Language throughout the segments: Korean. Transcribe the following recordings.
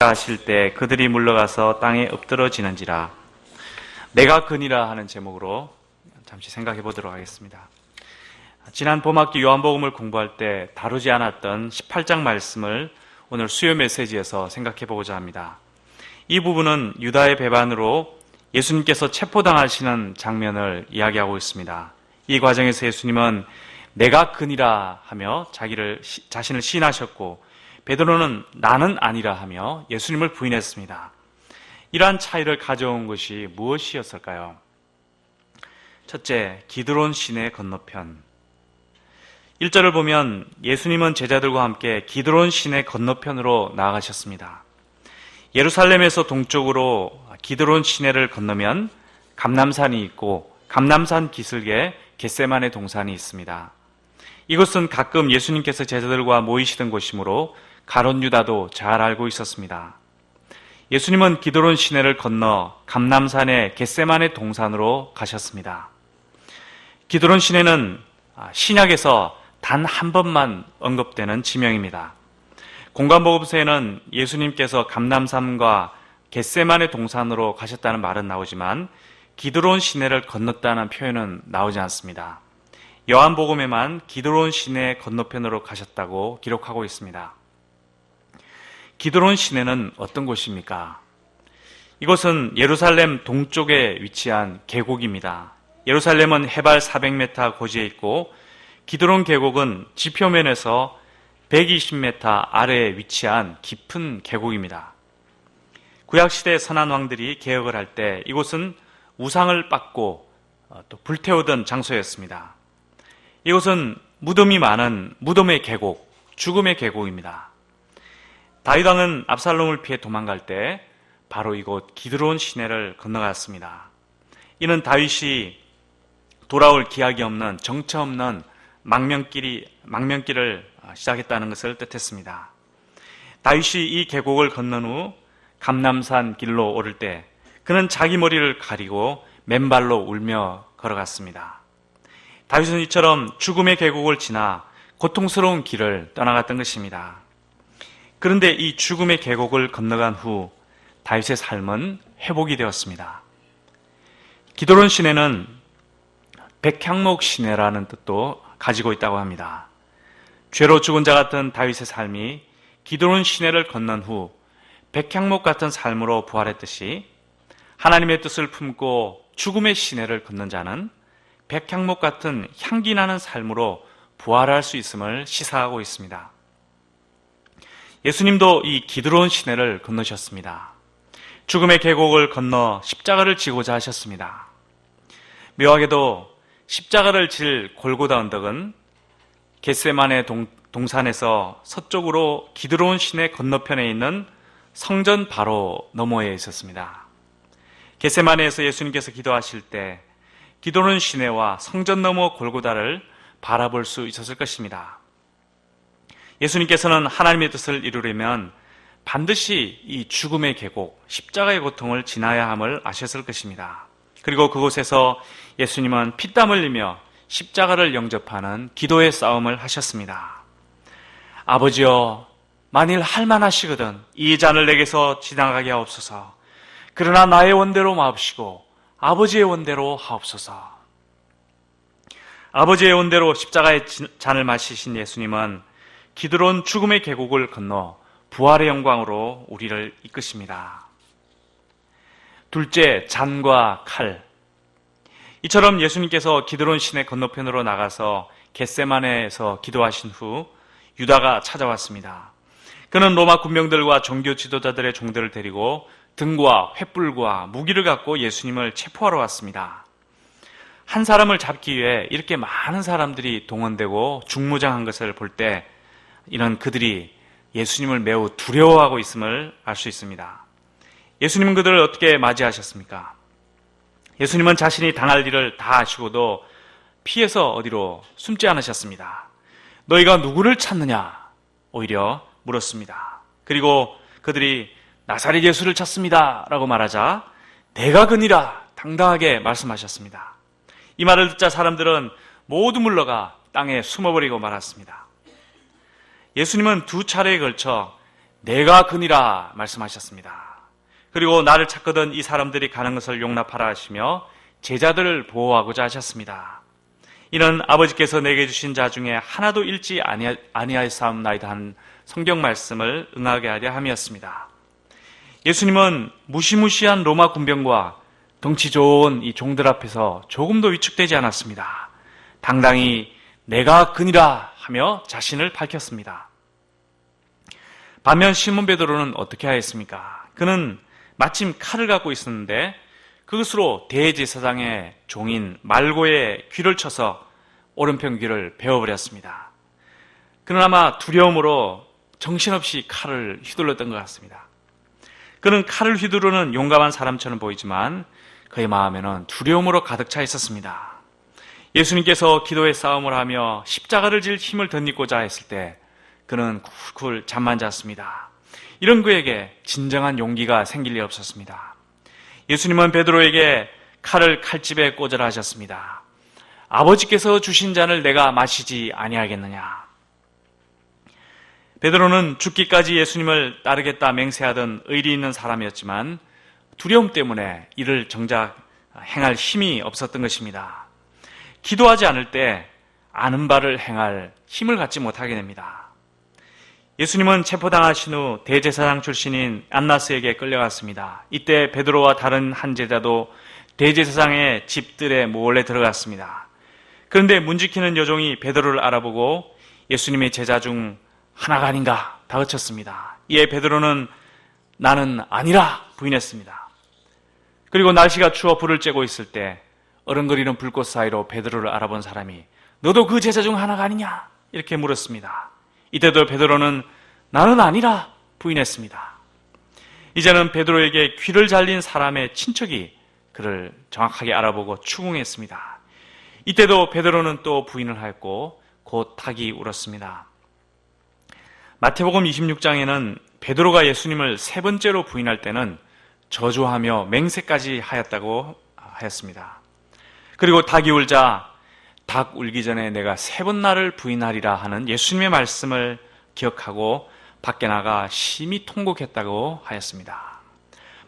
하실 때 그들이 물러가서 땅에 엎드러지는지라. 내가 그니라 하는 제목으로 잠시 생각해 보도록 하겠습니다. 지난 봄학기 요한복음을 공부할 때 다루지 않았던 18장 말씀을 오늘 수요 메시지에서 생각해 보고자 합니다. 이 부분은 유다의 배반으로 예수님께서 체포당하시는 장면을 이야기하고 있습니다. 이 과정에서 예수님은 내가 그니라 하며 자신을 시인하셨고, 베드로는 나는 아니라 하며 예수님을 부인했습니다. 이러한 차이를 가져온 것이 무엇이었을까요? 첫째, 기드론 시내 건너편. 1절을 보면 예수님은 제자들과 함께 기드론 시내 건너편으로 나아가셨습니다. 예루살렘에서 동쪽으로 기드론 시내를 건너면 감람산이 있고, 감람산 기슭에 겟세마네 동산이 있습니다. 이것은 가끔 예수님께서 제자들과 모이시던 곳이므로 가룟 유다도 잘 알고 있었습니다. 예수님은 기드론 시내를 건너 감람산의 겟세마네 동산으로 가셨습니다. 기드론 시내는 신약에서 단 한 번만 언급되는 지명입니다. 공관복음서에는 예수님께서 감람산과 겟세마네 동산으로 가셨다는 말은 나오지만 기드론 시내를 건넜다는 표현은 나오지 않습니다. 요한복음에만 기드론 시내 건너편으로 가셨다고 기록하고 있습니다. 기드론 시내는 어떤 곳입니까? 이곳은 예루살렘 동쪽에 위치한 계곡입니다. 예루살렘은 해발 400m 고지에 있고, 기드론 계곡은 지표면에서 120m 아래에 위치한 깊은 계곡입니다. 구약시대 선한 왕들이 개혁을 할 때 이곳은 우상을 빻고 또 불태우던 장소였습니다. 이곳은 무덤이 많은 무덤의 계곡, 죽음의 계곡입니다. 다윗 왕은 압살롬을 피해 도망갈 때 바로 이곳 기드론 시내를 건너갔습니다. 이는 다윗이 돌아올 기약이 없는, 정처 없는 망명길을 시작했다는 것을 뜻했습니다. 다윗이 이 계곡을 건넌 후 감람산 길로 오를 때 그는 자기 머리를 가리고 맨발로 울며 걸어갔습니다. 다윗은 이처럼 죽음의 계곡을 지나 고통스러운 길을 떠나갔던 것입니다. 그런데 이 죽음의 계곡을 건너간 후 다윗의 삶은 회복이 되었습니다. 기드론 시내는 백향목 시내라는 뜻도 가지고 있다고 합니다. 죄로 죽은 자 같은 다윗의 삶이 기드론 시내를 건넌 후 백향목 같은 삶으로 부활했듯이, 하나님의 뜻을 품고 죽음의 시내를 건넌 자는 백향목 같은 향기 나는 삶으로 부활할 수 있음을 시사하고 있습니다. 예수님도 이 기드론 시내를 건너셨습니다. 죽음의 계곡을 건너 십자가를 지고자 하셨습니다. 묘하게도 십자가를 질 골고다 언덕은 겟세마네 동산에서 서쪽으로 기드론 시내 건너편에 있는 성전 바로 너머에 있었습니다. 겟세마네에서 예수님께서 기도하실 때 기드론 시내와 성전 너머 골고다를 바라볼 수 있었을 것입니다. 예수님께서는 하나님의 뜻을 이루려면 반드시 이 죽음의 계곡, 십자가의 고통을 지나야 함을 아셨을 것입니다. 그리고 그곳에서 예수님은 피땀 흘리며 십자가를 영접하는 기도의 싸움을 하셨습니다. 아버지여, 만일 할만하시거든 이 잔을 내게서 지나가게 하옵소서. 그러나 나의 원대로 마옵시고 아버지의 원대로 하옵소서. 아버지의 원대로 십자가의 잔을 마시신 예수님은 기드론 죽음의 계곡을 건너 부활의 영광으로 우리를 이끄십니다. 둘째, 잔과 칼. 이처럼 예수님께서 기드론 시내 건너편으로 나가서 겟세마네에서 기도하신 후 유다가 찾아왔습니다. 그는 로마 군병들과 종교 지도자들의 종들을 데리고 등과 횃불과 무기를 갖고 예수님을 체포하러 왔습니다. 한 사람을 잡기 위해 이렇게 많은 사람들이 동원되고 중무장한 것을 볼 때 이는 그들이 예수님을 매우 두려워하고 있음을 알 수 있습니다. 예수님은 그들을 어떻게 맞이하셨습니까? 예수님은 자신이 당할 일을 다 아시고도 피해서 어디로 숨지 않으셨습니다. 너희가 누구를 찾느냐? 오히려 물었습니다. 그리고 그들이 나사렛 예수를 찾습니다 라고 말하자 내가 그니라 당당하게 말씀하셨습니다. 이 말을 듣자 사람들은 모두 물러가 땅에 숨어버리고 말았습니다. 예수님은 두 차례에 걸쳐 내가 그니라 말씀하셨습니다. 그리고 나를 찾거든 이 사람들이 가는 것을 용납하라 하시며 제자들을 보호하고자 하셨습니다. 이는 아버지께서 내게 주신 자 중에 하나도 잃지 아니하였사옵나이다 한 성경 말씀을 응하게 하려 함이었습니다. 예수님은 무시무시한 로마 군병과 덩치 좋은 이 종들 앞에서 조금도 위축되지 않았습니다. 당당히 내가 그니라 하며 자신을 밝혔습니다. 반면 시몬 베드로는 어떻게 하였습니까? 그는 마침 칼을 갖고 있었는데 그것으로 대제사장의 종인 말고의 귀를 쳐서 오른편 귀를 베어버렸습니다. 그는 아마 두려움으로 정신없이 칼을 휘둘렀던 것 같습니다. 그는 칼을 휘두르는 용감한 사람처럼 보이지만 그의 마음에는 두려움으로 가득 차 있었습니다. 예수님께서 기도의 싸움을 하며 십자가를 질 힘을 덧입고자 했을 때 그는 쿨쿨 잠만 잤습니다. 이런 그에게 진정한 용기가 생길 리 없었습니다. 예수님은 베드로에게 칼을 칼집에 꽂으라 하셨습니다. 아버지께서 주신 잔을 내가 마시지 아니하겠느냐. 베드로는 죽기까지 예수님을 따르겠다 맹세하던 의리 있는 사람이었지만 두려움 때문에 이를 정작 행할 힘이 없었던 것입니다. 기도하지 않을 때 아는 바를 행할 힘을 갖지 못하게 됩니다. 예수님은 체포당하신 후 대제사장 출신인 안나스에게 끌려갔습니다. 이때 베드로와 다른 한 제자도 대제사장의 집들에 몰래 들어갔습니다. 그런데 문지키는 여종이 베드로를 알아보고 예수님의 제자 중 하나가 아닌가 다그쳤습니다. 이에 베드로는 나는 아니라 부인했습니다. 그리고 날씨가 추워 불을 쬐고 있을 때 어른거리는 불꽃 사이로 베드로를 알아본 사람이 너도 그 제자 중 하나가 아니냐? 이렇게 물었습니다. 이때도 베드로는 나는 아니라 부인했습니다. 이제는 베드로에게 귀를 잘린 사람의 친척이 그를 정확하게 알아보고 추궁했습니다. 이때도 베드로는 또 부인을 하였고 곧 닭이 울었습니다. 마태복음 26장에는 베드로가 예수님을 세 번째로 부인할 때는 저주하며 맹세까지 하였다고 하였습니다. 그리고 닭이 울자 닭 울기 전에 내가 세 번 나를 부인하리라 하는 예수님의 말씀을 기억하고 밖에 나가 심히 통곡했다고 하였습니다.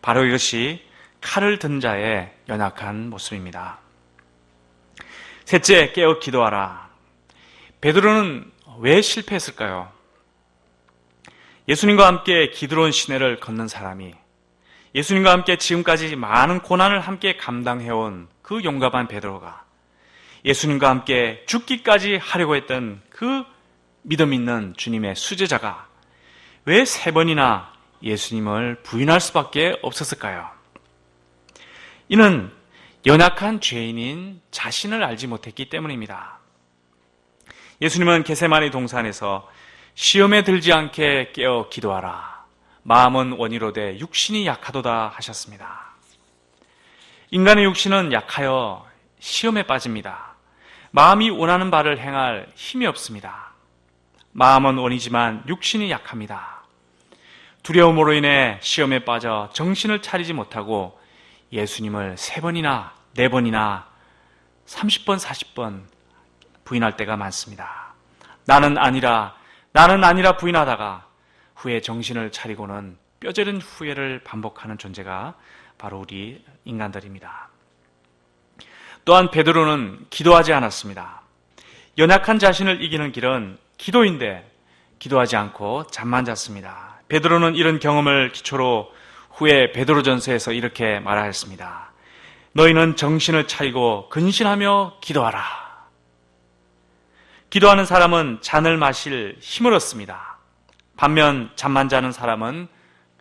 바로 이것이 칼을 든 자의 연약한 모습입니다. 셋째, 깨어 기도하라. 베드로는 왜 실패했을까요? 예수님과 함께 기드론 시내를 걷는 사람이 예수님과 함께 지금까지 많은 고난을 함께 감당해온 그 용감한 베드로가 예수님과 함께 죽기까지 하려고 했던 그 믿음 있는 주님의 수제자가 왜 세 번이나 예수님을 부인할 수밖에 없었을까요? 이는 연약한 죄인인 자신을 알지 못했기 때문입니다. 예수님은 겟세마네 동산에서 시험에 들지 않게 깨어 기도하라. 마음은 원이로되 육신이 약하도다 하셨습니다. 인간의 육신은 약하여 시험에 빠집니다. 마음이 원하는 바를 행할 힘이 없습니다. 마음은 원이지만 육신이 약합니다. 두려움으로 인해 시험에 빠져 정신을 차리지 못하고 예수님을 3번이나 4번이나 30번, 40번 부인할 때가 많습니다. 나는 아니라 부인하다가 후에 정신을 차리고는 뼈저린 후회를 반복하는 존재가 바로 우리 인간들입니다. 또한 베드로는 기도하지 않았습니다. 연약한 자신을 이기는 길은 기도인데 기도하지 않고 잠만 잤습니다. 베드로는 이런 경험을 기초로 후에 베드로전서에서 이렇게 말하였습니다. 너희는 정신을 차리고 근신하며 기도하라. 기도하는 사람은 잔을 마실 힘을 얻습니다. 반면 잠만 자는 사람은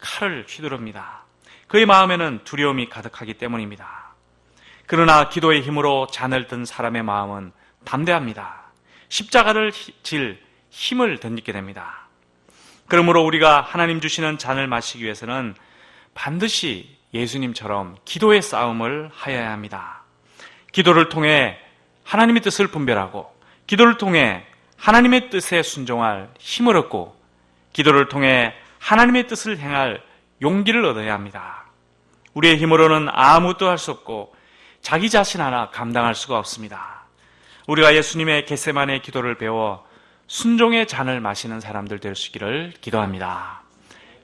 칼을 휘두릅니다. 그의 마음에는 두려움이 가득하기 때문입니다. 그러나 기도의 힘으로 잔을 든 사람의 마음은 담대합니다. 십자가를 질 힘을 덧입게 됩니다. 그러므로 우리가 하나님 주시는 잔을 마시기 위해서는 반드시 예수님처럼 기도의 싸움을 하여야 합니다. 기도를 통해 하나님의 뜻을 분별하고 기도를 통해 하나님의 뜻에 순종할 힘을 얻고 기도를 통해 하나님의 뜻을 행할 용기를 얻어야 합니다. 우리의 힘으로는 아무것도 할 수 없고 자기 자신 하나 감당할 수가 없습니다. 우리가 예수님의 겟세마네 기도를 배워 순종의 잔을 마시는 사람들 될 수 있기를 기도합니다.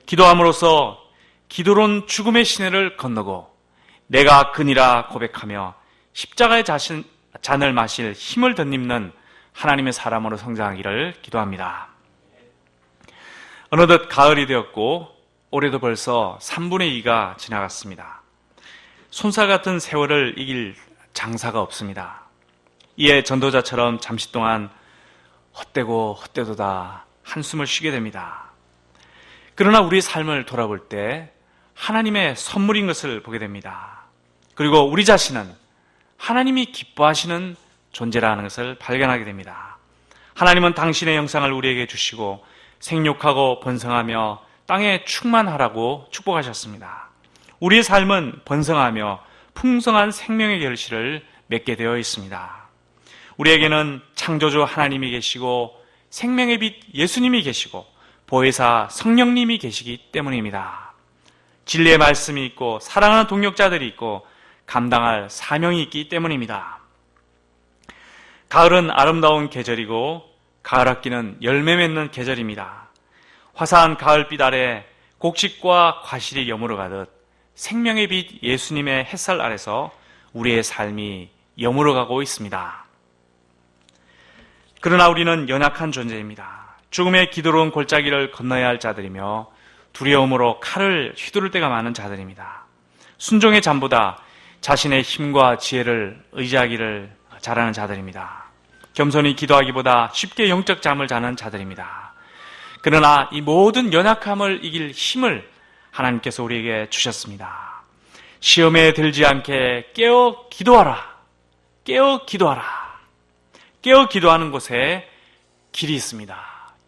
기도함으로써 기도론 죽음의 시내를 건너고 내가 그니라 고백하며 십자가의 잔을 마실 힘을 덧입는 하나님의 사람으로 성장하기를 기도합니다. 어느덧 가을이 되었고 올해도 벌써 3분의 2가 지나갔습니다. 손살 같은 세월을 이길 장사가 없습니다. 이에 전도자처럼 잠시 동안 헛되고 헛되도다 한숨을 쉬게 됩니다. 그러나 우리 삶을 돌아볼 때 하나님의 선물인 것을 보게 됩니다. 그리고 우리 자신은 하나님이 기뻐하시는 존재라는 것을 발견하게 됩니다. 하나님은 당신의 영상을 우리에게 주시고 생육하고 번성하며 땅에 충만하라고 축복하셨습니다. 우리의 삶은 번성하며 풍성한 생명의 결실을 맺게 되어 있습니다. 우리에게는 창조주 하나님이 계시고 생명의 빛 예수님이 계시고 보혜사 성령님이 계시기 때문입니다. 진리의 말씀이 있고 사랑하는 동역자들이 있고 감당할 사명이 있기 때문입니다. 가을은 아름다운 계절이고 가을 학기는 열매 맺는 계절입니다. 화사한 가을빛 아래 곡식과 과실이 여물어 가듯 생명의 빛 예수님의 햇살 아래서 우리의 삶이 여물어 가고 있습니다. 그러나 우리는 연약한 존재입니다. 죽음의 기도로운 골짜기를 건너야 할 자들이며 두려움으로 칼을 휘두를 때가 많은 자들입니다. 순종의 잠보다 자신의 힘과 지혜를 의지하기를 잘하는 자들입니다. 겸손히 기도하기보다 쉽게 영적 잠을 자는 자들입니다. 그러나 이 모든 연약함을 이길 힘을 하나님께서 우리에게 주셨습니다. 시험에 들지 않게 깨어 기도하라. 깨어 기도하라. 깨어 기도하는 곳에 길이 있습니다.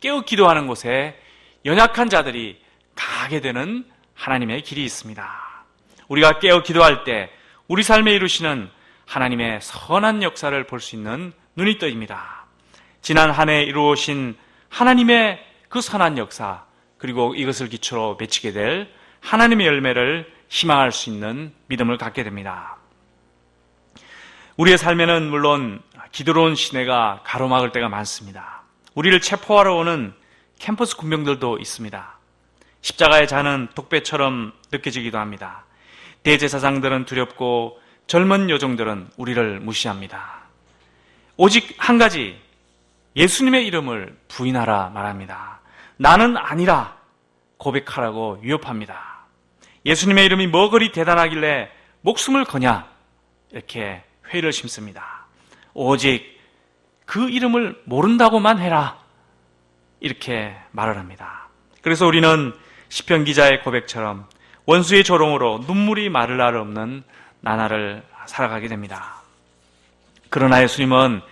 깨어 기도하는 곳에 연약한 자들이 강하게 되는 하나님의 길이 있습니다. 우리가 깨어 기도할 때 우리 삶에 이루시는 하나님의 선한 역사를 볼 수 있는 눈이 떠입니다. 지난 한 해 이루어오신 하나님의 그 선한 역사, 그리고 이것을 기초로 맺히게 될 하나님의 열매를 희망할 수 있는 믿음을 갖게 됩니다. 우리의 삶에는 물론 기도로운 시내가 가로막을 때가 많습니다. 우리를 체포하러 오는 캠퍼스 군병들도 있습니다. 십자가의 잔은 독배처럼 느껴지기도 합니다. 대제사장들은 두렵고 젊은 여종들은 우리를 무시합니다. 오직 한 가지, 예수님의 이름을 부인하라 말합니다. 나는 아니라 고백하라고 위협합니다. 예수님의 이름이 뭐 그리 대단하길래 목숨을 거냐, 이렇게 회의를 심습니다. 오직 그 이름을 모른다고만 해라, 이렇게 말을 합니다. 그래서 우리는 시편 기자의 고백처럼 원수의 조롱으로 눈물이 마를 날 없는 나날을 살아가게 됩니다. 그러나 예수님은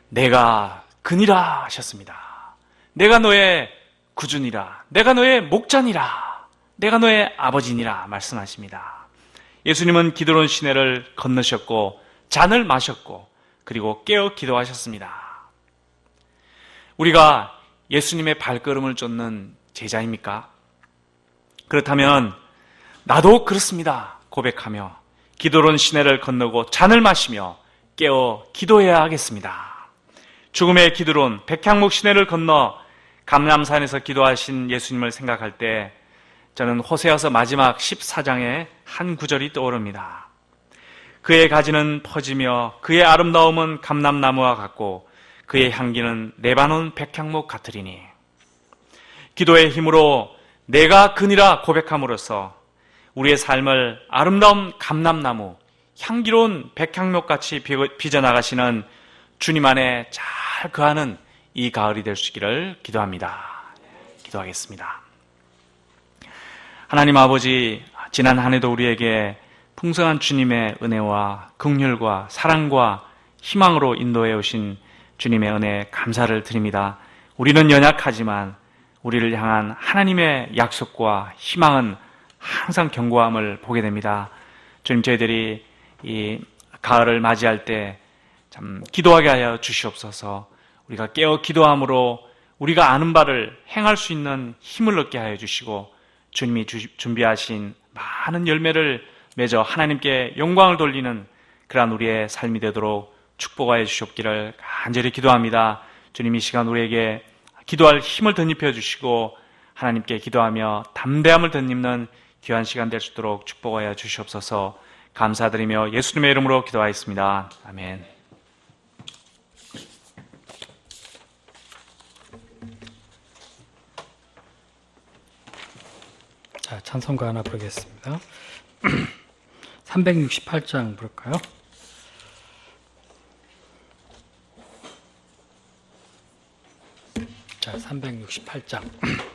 내가 그니라 하셨습니다. 내가 너의 구주니라, 내가 너의 목자니라, 내가 너의 아버지니라 말씀하십니다. 예수님은 기드론 시내를 건너셨고 잔을 마셨고 그리고 깨어 기도하셨습니다. 우리가 예수님의 발걸음을 쫓는 제자입니까? 그렇다면 나도 그렇습니다 고백하며 기드론 시내를 건너고 잔을 마시며 깨어 기도해야 하겠습니다. 죽음의 기드론 백향목 시내를 건너 감람산에서 기도하신 예수님을 생각할 때 저는 호세아서 마지막 14장의 한 구절이 떠오릅니다. 그의 가지는 퍼지며 그의 아름다움은 감람나무와 같고 그의 향기는 레바논 백향목 같으리니. 기도의 힘으로 내가 그니라 고백함으로써 우리의 삶을 아름다운 감람나무, 향기로운 백향목같이 빚어나가시는 주님 안에 잘 거하는 이 가을이 될 수 있기를 기도합니다. 기도하겠습니다. 하나님 아버지, 지난 한 해도 우리에게 풍성한 주님의 은혜와 긍휼과 사랑과 희망으로 인도해 오신 주님의 은혜에 감사를 드립니다. 우리는 연약하지만 우리를 향한 하나님의 약속과 희망은 항상 견고함을 보게 됩니다. 주님, 저희들이 이 가을을 맞이할 때 참 기도하게 하여 주시옵소서. 우리가 깨어 기도함으로 우리가 아는 바를 행할 수 있는 힘을 얻게 하여 주시고 주님이 준비하신 많은 열매를 맺어 하나님께 영광을 돌리는 그러한 우리의 삶이 되도록 축복하여 주시옵기를 간절히 기도합니다. 주님, 이 시간 우리에게 기도할 힘을 덧입혀 주시고 하나님께 기도하며 담대함을 덧입는 귀한 시간 될 수 있도록 축복하여 주시옵소서. 감사드리며 예수님의 이름으로 기도하였습니다. 아멘. 자, 찬송가 하나 부르겠습니다. 368장 부를까요? 자, 368장.